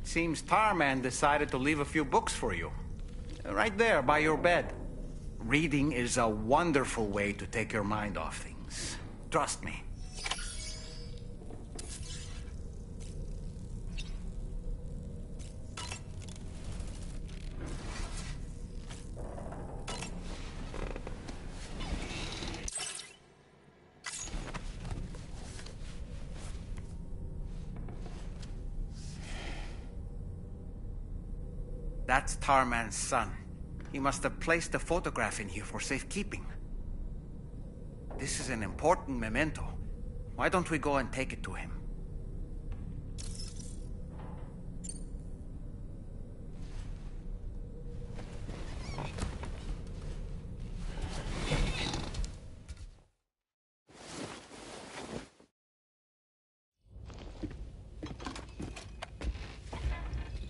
Seems Tarman decided to leave a few books for you. Right there, by your bed. Reading is a wonderful way to take your mind off things. Trust me. That's Tarman's son. He must have placed the photograph in here for safekeeping. This is an important memento. Why don't we go and take it to him?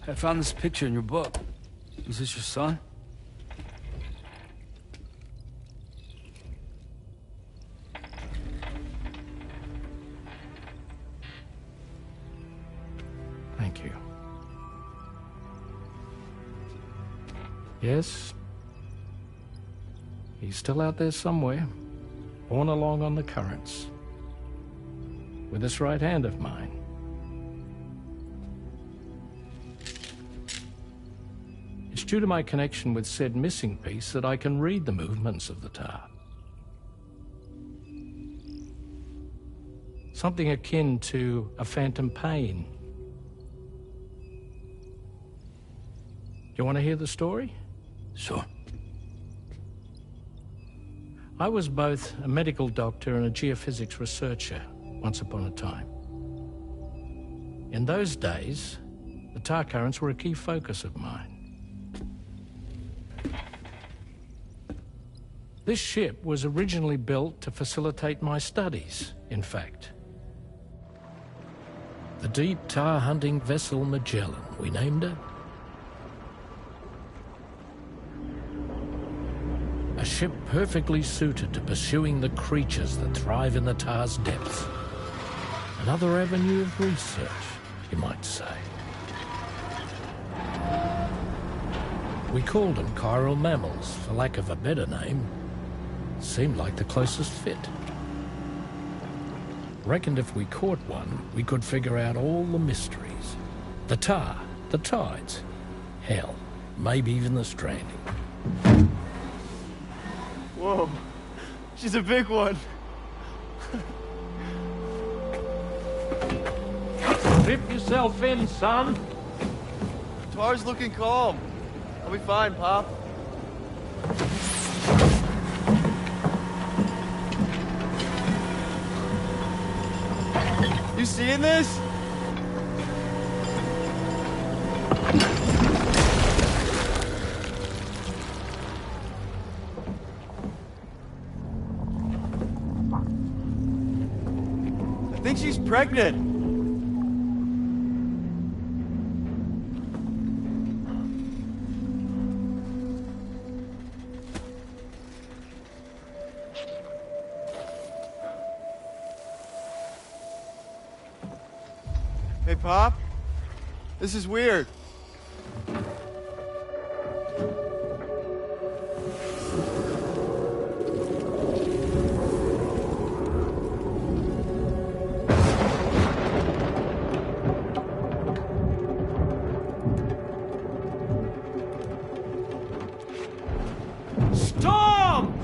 I found this picture in your book. Is this your son? Thank you. Yes. He's still out there somewhere, borne along on the currents, with this right hand of mine. It's due to my connection with said missing piece that I can read the movements of the tar. Something akin to a phantom pain. You want to hear the story? Sure. I was both a medical doctor and a geophysics researcher once upon a time. In those days, the tar currents were a key focus of mine. This ship was originally built to facilitate my studies, in fact. The deep tar hunting vessel Magellan, we named it. A ship perfectly suited to pursuing the creatures that thrive in the tar's depths. Another avenue of research, you might say. We called them chiral mammals, for lack of a better name. Seemed like the closest fit. Reckoned if we caught one, we could figure out all the mysteries. The tar, the tides, hell, maybe even the stranding. Whoa, she's a big one. Dip yourself in, son. Tar's looking calm. I'll be fine, Pop. You seeing this? I think she's pregnant. Hey, Pop. This is weird. Storm!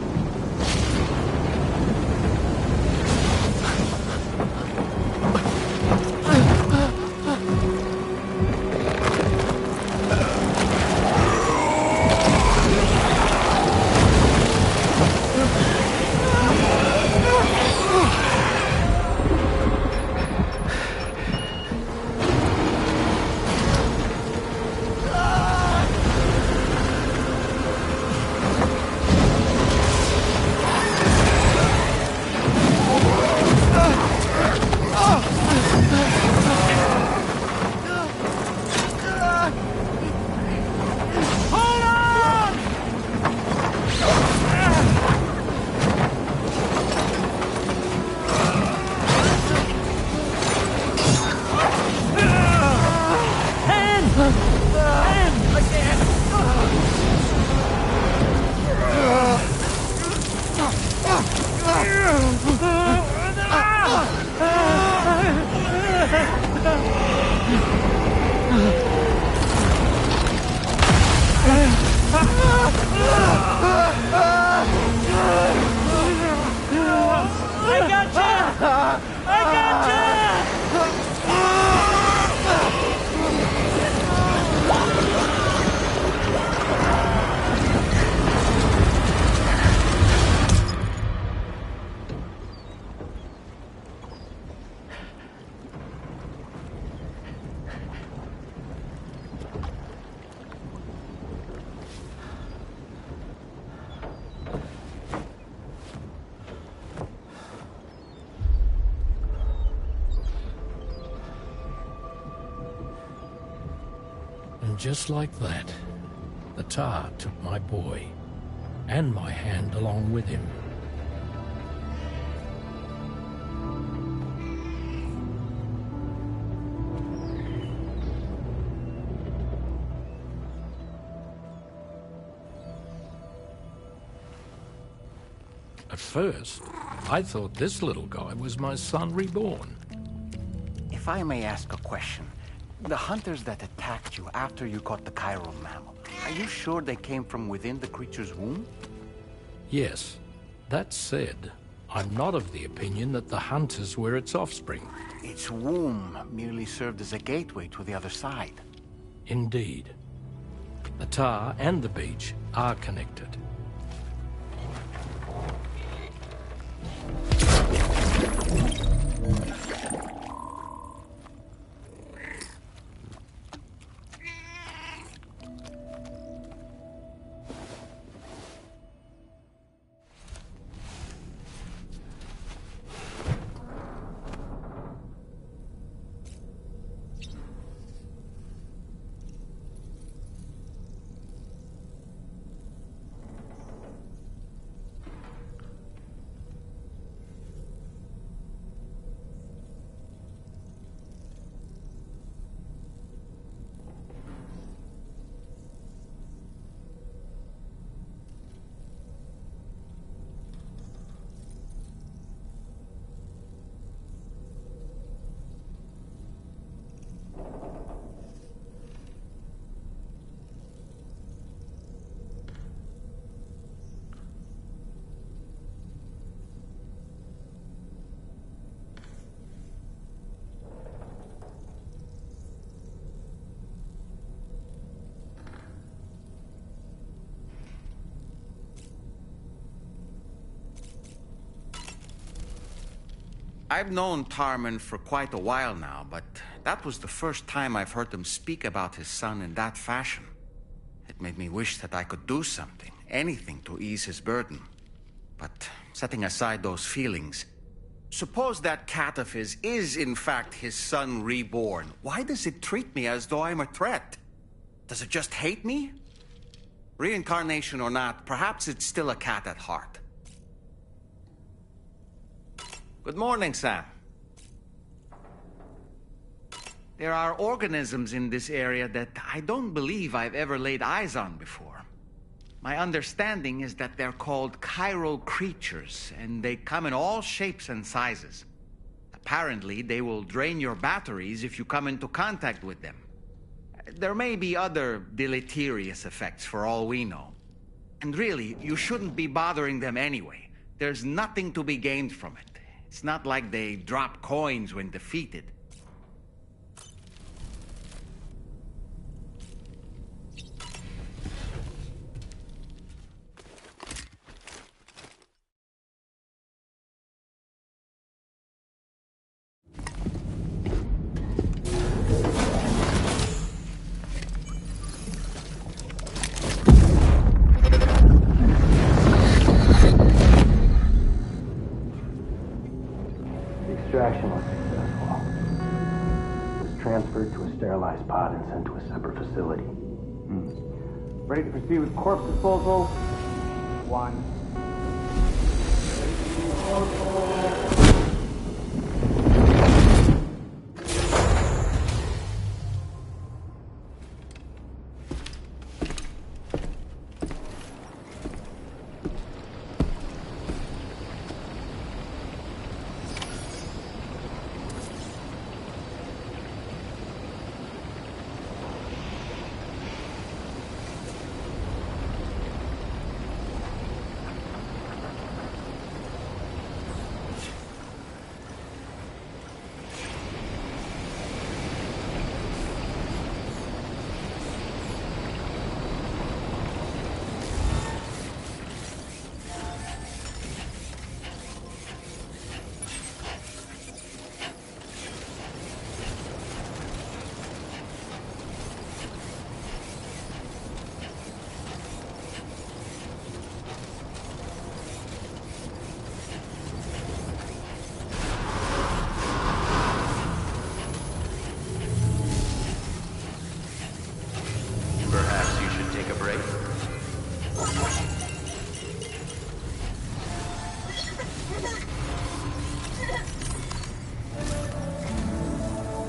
I gotcha! I gotcha! And just like that, the tar took my boy, and my hand along with him. At first, I thought this little guy was my son reborn. If I may ask a question, the hunters that attacked you after you caught the chiral mammal, are you sure they came from within the creature's womb? Yes. That said, I'm not of the opinion that the hunters were its offspring. Its womb merely served as a gateway to the other side. Indeed. The tar and the beach are connected. I've known Tarman for quite a while now, but that was the first time I've heard him speak about his son in that fashion. It made me wish that I could do something, anything to ease his burden. But setting aside those feelings, suppose that cat of his is in fact his son reborn. Why does it treat me as though I'm a threat? Does it just hate me? Reincarnation or not, perhaps it's still a cat at heart. Good morning, Sam. There are organisms in this area that I don't believe I've ever laid eyes on before. My understanding is that they're called chiral creatures, and they come in all shapes and sizes. Apparently, they will drain your batteries if you come into contact with them. There may be other deleterious effects for all we know. And really, you shouldn't be bothering them anyway. There's nothing to be gained from it. It's not like they drop coins when defeated. Extraction was successful. It was transferred to a sterilized pod and sent to a separate facility. Ready to proceed with corpse disposal? 1.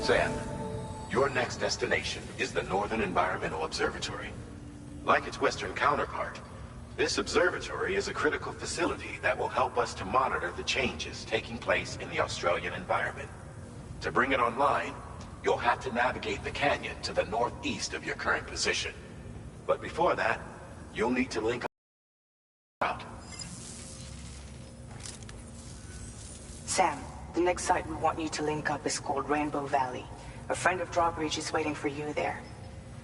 Sam, your next destination is the Northern Environmental Observatory. Like its Western counterpart, this observatory is a critical facility that will help us to monitor the changes taking place in the Australian environment. To bring it online, you'll have to navigate the canyon to the northeast of your current position. But before that, you'll need to link out. Sam, the next site we want you to link up is called Rainbow Valley. A friend of Drawbridge is waiting for you there.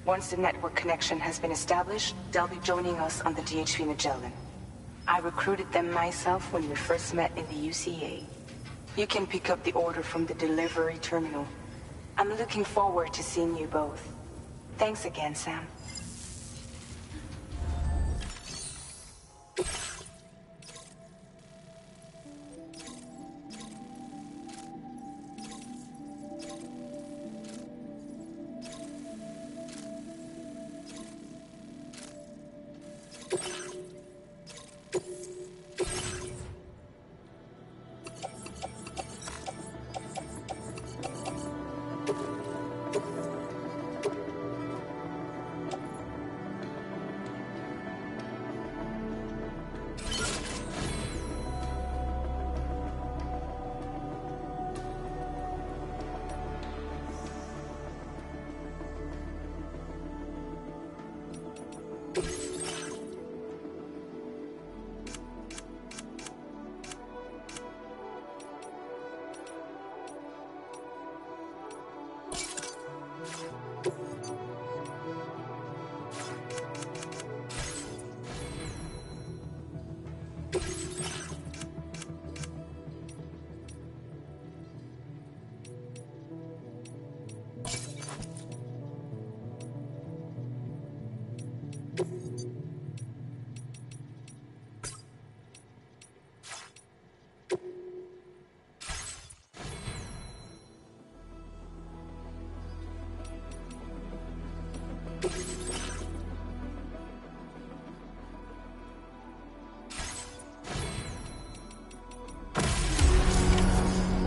Once the network connection has been established, they'll be joining us on the DHV Magellan. I recruited them myself when we first met in the UCA. You can pick up the order from the delivery terminal. I'm looking forward to seeing you both. Thanks again, Sam.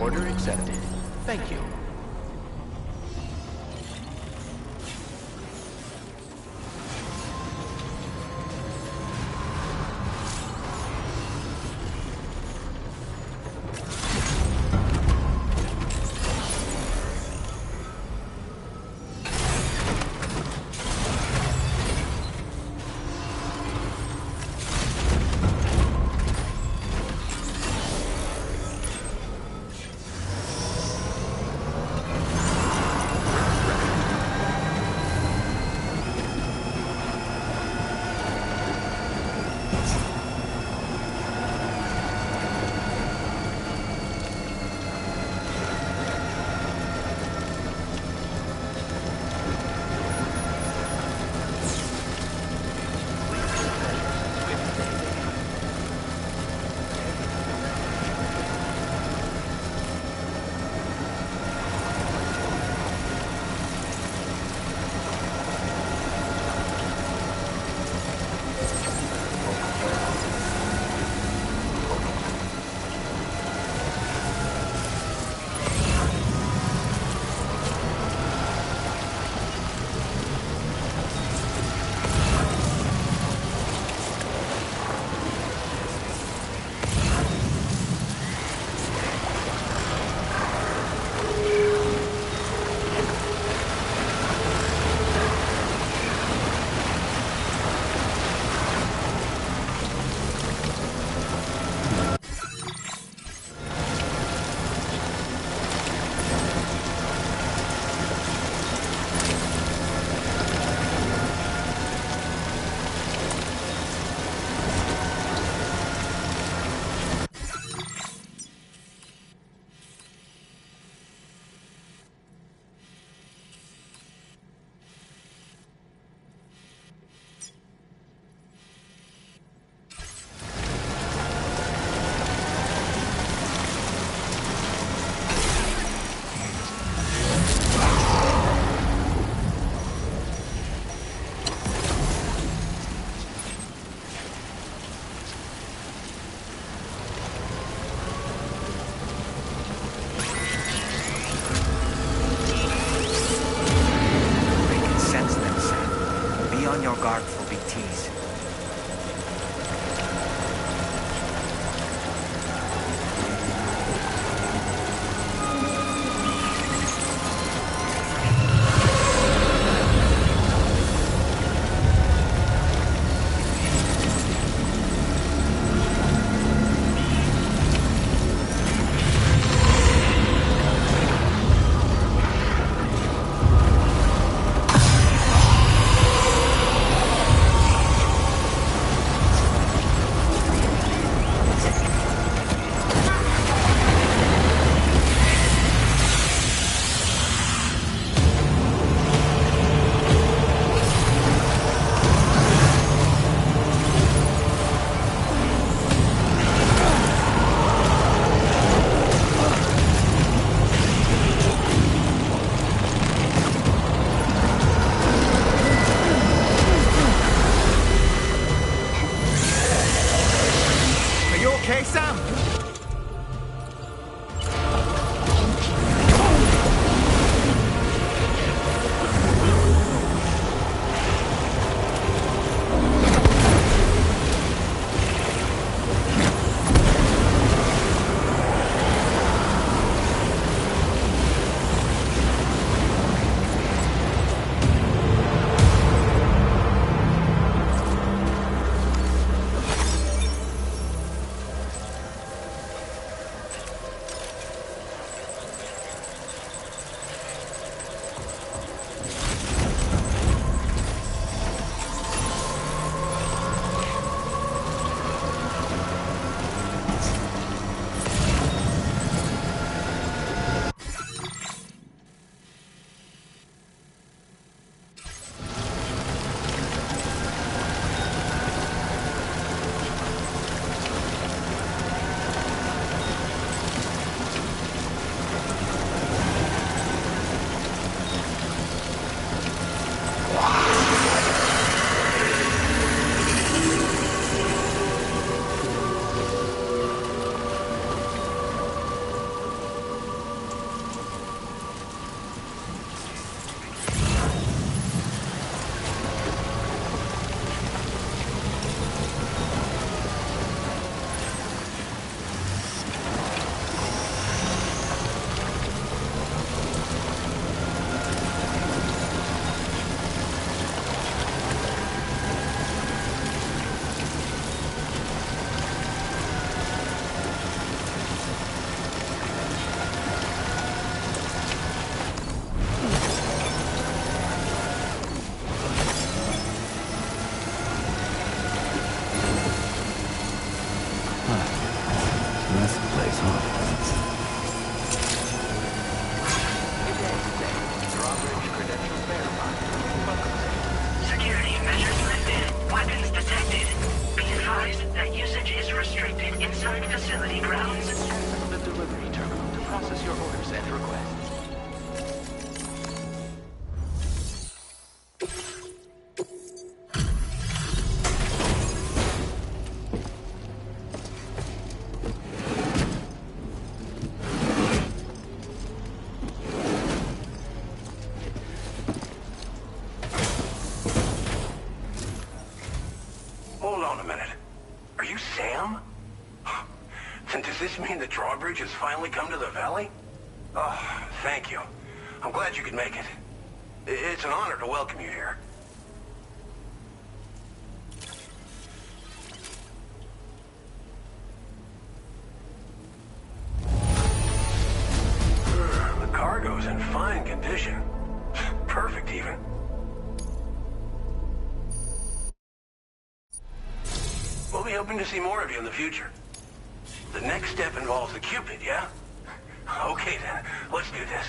Order accepted. Thank you. Send request. Hold on a minute. Are you Sam? Then does this mean the drawbridge has finally come to the valley? Oh, thank you. I'm glad you could make it. It's an honor to welcome you here. The cargo's in fine condition. Perfect, even. We'll be hoping to see more of you in the future. The next step involves the Cupid, yeah? Okay then, let's do this.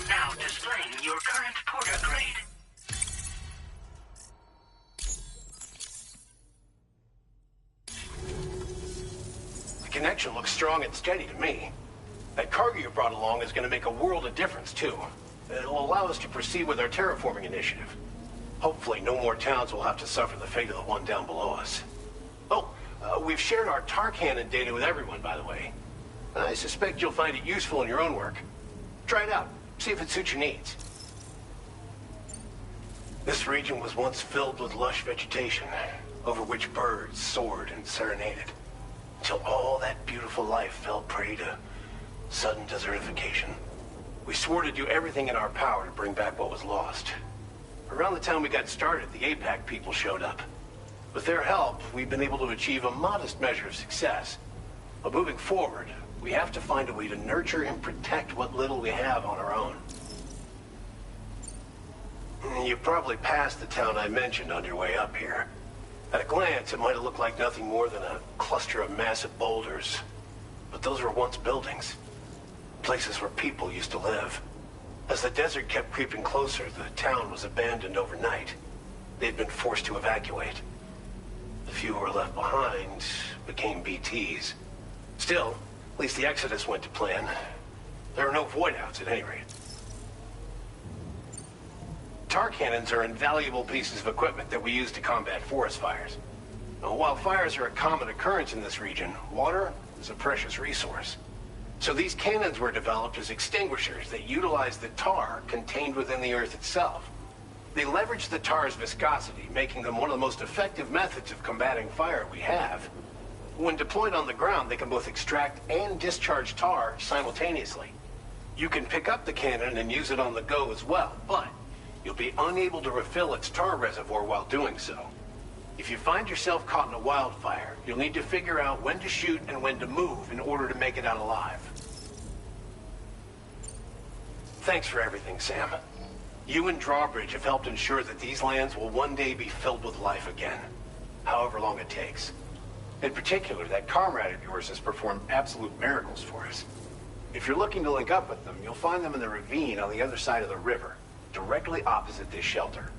Now displaying your current porter grade. The connection looks strong and steady to me. That cargo you brought along is going to make a world of difference, too. It'll allow us to proceed with our terraforming initiative. Hopefully, no more towns will have to suffer the fate of the one down below us. Oh, we've shared our tar cannon data with everyone, by the way. I suspect you'll find it useful in your own work. Try it out. See if it suits your needs. This region was once filled with lush vegetation, over which birds soared and serenaded, until all that beautiful life fell prey to sudden desertification. We swore to do everything in our power to bring back what was lost. Around the time we got started, the APAC people showed up. With their help, we've been able to achieve a modest measure of success. But moving forward, we have to find a way to nurture and protect what little we have on our own. You probably passed the town I mentioned on your way up here. At a glance, it might have looked like nothing more than a cluster of massive boulders. But those were once buildings. Places where people used to live. As the desert kept creeping closer, the town was abandoned overnight. They'd been forced to evacuate. The few who were left behind became BTs. Still, at least the Exodus went to plan. There are no void-outs at any rate. Tar cannons are invaluable pieces of equipment that we use to combat forest fires. Now, while fires are a common occurrence in this region, water is a precious resource. So these cannons were developed as extinguishers that utilize the tar contained within the earth itself. They leverage the tar's viscosity, making them one of the most effective methods of combating fire we have. When deployed on the ground, they can both extract and discharge tar simultaneously. You can pick up the cannon and use it on the go as well, but you'll be unable to refill its tar reservoir while doing so. If you find yourself caught in a wildfire, you'll need to figure out when to shoot and when to move in order to make it out alive. Thanks for everything, Sam. You and Drawbridge have helped ensure that these lands will one day be filled with life again, however long it takes. In particular, that comrade of yours has performed absolute miracles for us. If you're looking to link up with them, you'll find them in the ravine on the other side of the river, directly opposite this shelter.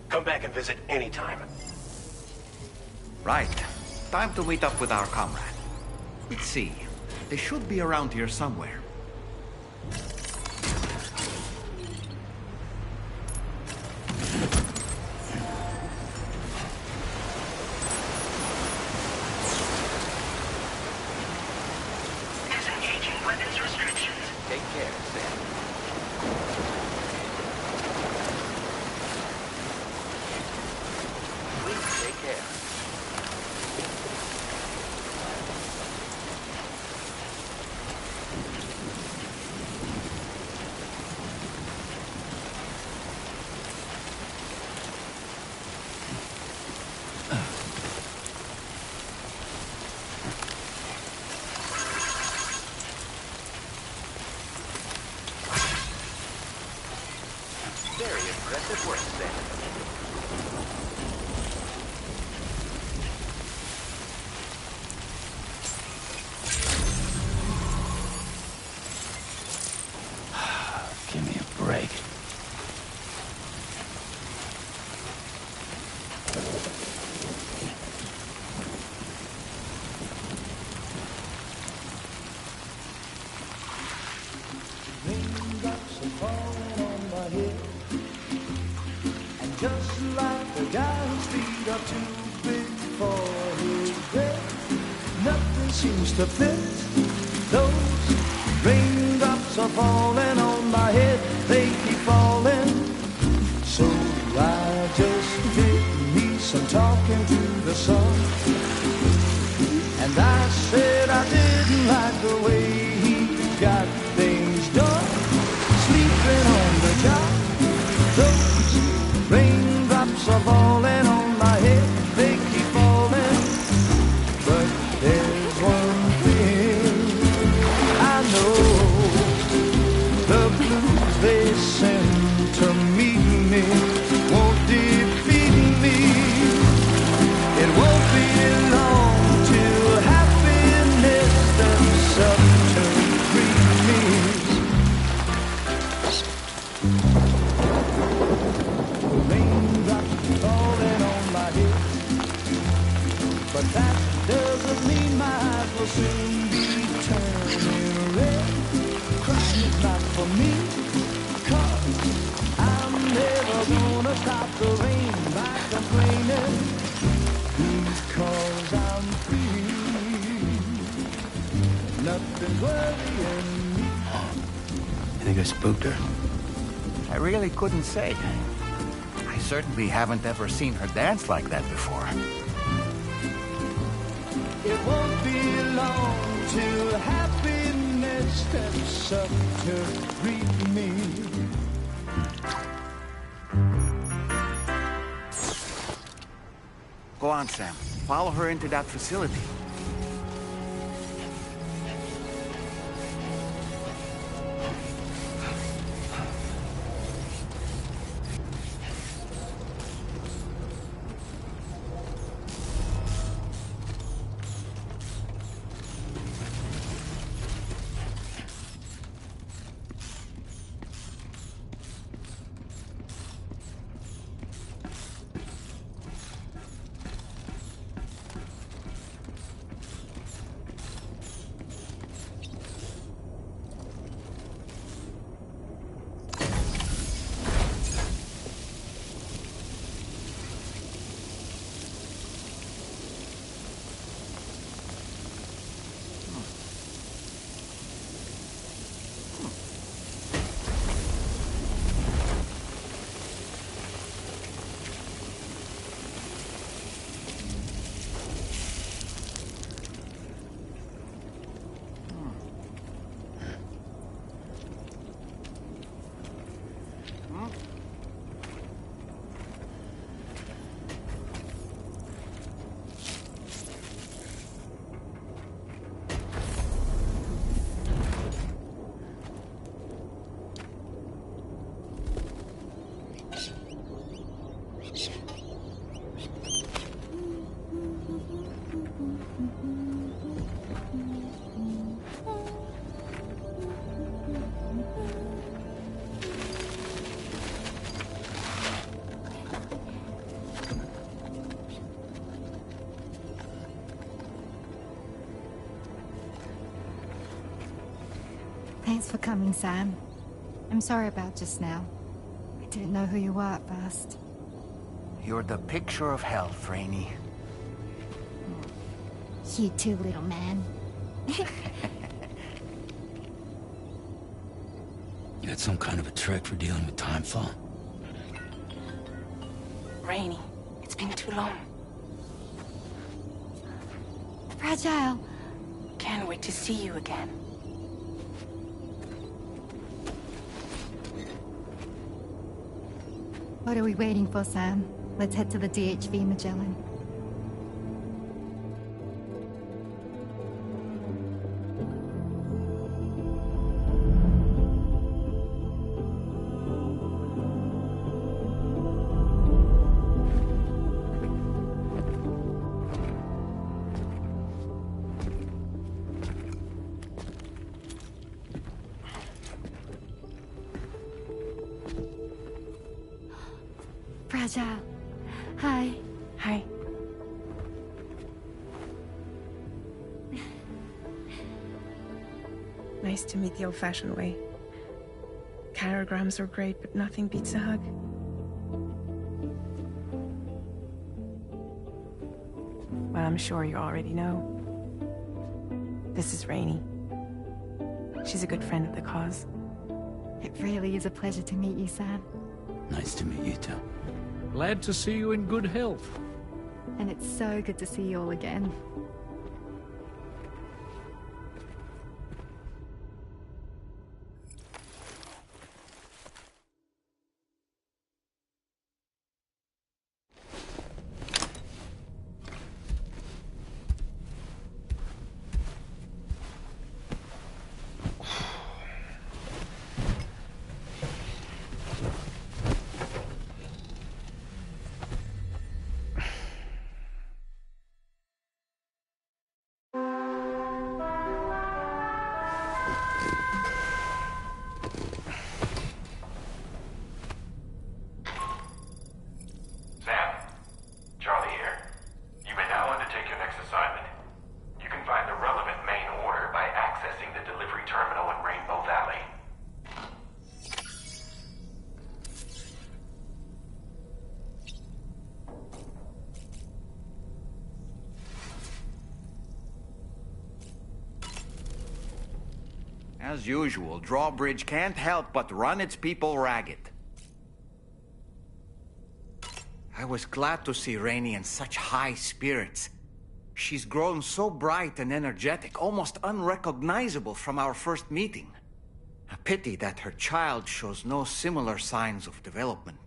Come back and visit anytime. Right. Time to meet up with our comrade. Let's see. They should be around here somewhere. Very impressive work, Sam. Give me a break. Raindrops are falling on my head, and just like the guy whose feet are too big for his bed, nothing seems to fit. Those raindrops are falling on my head, they keep falling. So I just did me some talking to the sun, and I said I didn't like the way he got things done. Sleeping on the job, those raindrops are falling on my head, they keep falling. But there's one thing I know, the blues they send to meet me won't defeat me. It won't be long till happiness steps up to greet me. The raindrops falling on my head, but that doesn't mean my eyes will soon be turning red. Crying is not for me, 'cause I'm never gonna stop the rain by complaining, because I'm free. Nothing's worrying me. You think I spooked her? I really couldn't say. I certainly haven't ever seen her dance like that before. It won't be long till happiness steps up to greet me. Go on, Sam. Follow her into that facility. Thanks for coming, Sam. I'm sorry about just now. I didn't know who you were at first. You're the picture of health, Rainey. You too, little man. You got some kind of a trick for dealing with time fall? Rainey, it's been too long. Fragile. Can't wait to see you again. What are we waiting for, Sam? Let's head to the DHV Magellan. Fragile. Hi. Hi. Nice to meet the old-fashioned way. Chirograms are great, but nothing beats a hug. Well, I'm sure you already know. This is Rainey. She's a good friend of the cause. It really is a pleasure to meet you, Sam. Nice to meet you too. Glad to see you in good health. And it's so good to see you all again. As usual, Drawbridge can't help but run its people ragged. I was glad to see Rainey in such high spirits. She's grown so bright and energetic, almost unrecognizable from our first meeting. A pity that her child shows no similar signs of development.